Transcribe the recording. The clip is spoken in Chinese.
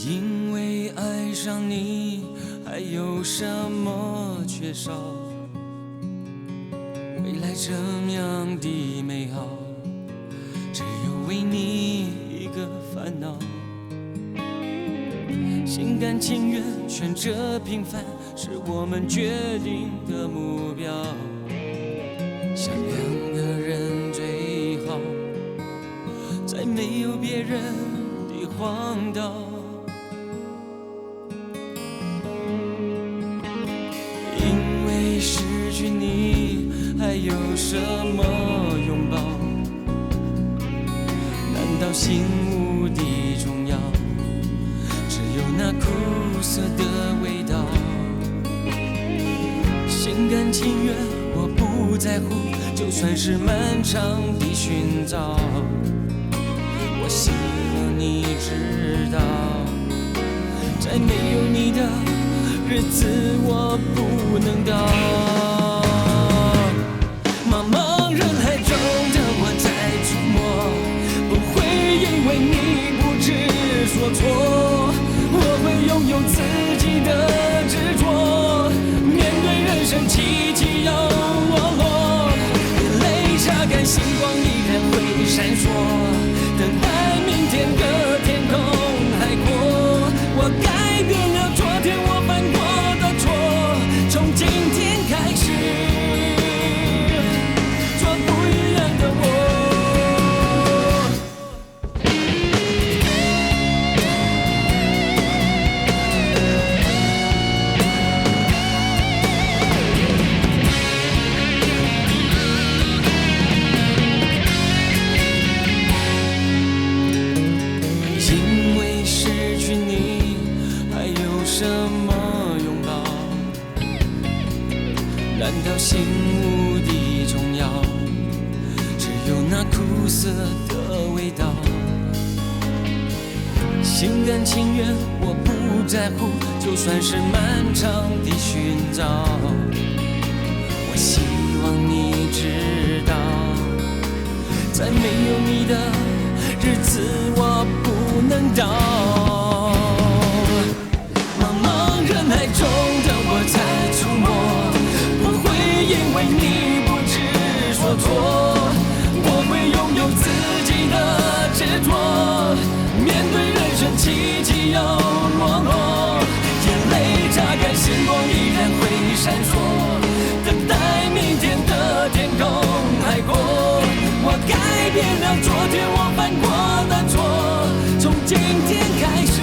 因为爱上你，还有什么缺少？未来这样的美好，只有为你一个烦恼。心甘情愿选择平凡，是我们决定的目标。想两个人最好，在没有别人的荒岛。因为失去你，还有什么拥抱？难道心无的重要？只有那苦涩的味道。心甘情愿，我不在乎，就算是漫长的寻找。我希望你知道，在没有你的日子我不能到。茫茫人海中的我在触摸，不会因为你不知所措，我会拥有自己的执着，面对人生起起又落落，眼泪擦干，星光依然会闪烁，等待明天的天空海阔。我改变了昨天我犯过的错，从今天开始做不一样的我。因为失去你，还有什么拥抱？难道心无的重要？只有那苦涩的味道。心甘情愿，我不在乎，就算是漫长的寻找。我希望你知道，在没有你的日子我不能到。茫茫人海中的我在触摸，不会因为你不知所措，我会拥有自己的执着，面对人生起起又落落，眼泪擦干，星光依然会闪烁，等待明天的天空海阔。我改变了昨天我犯过的错，从今天开始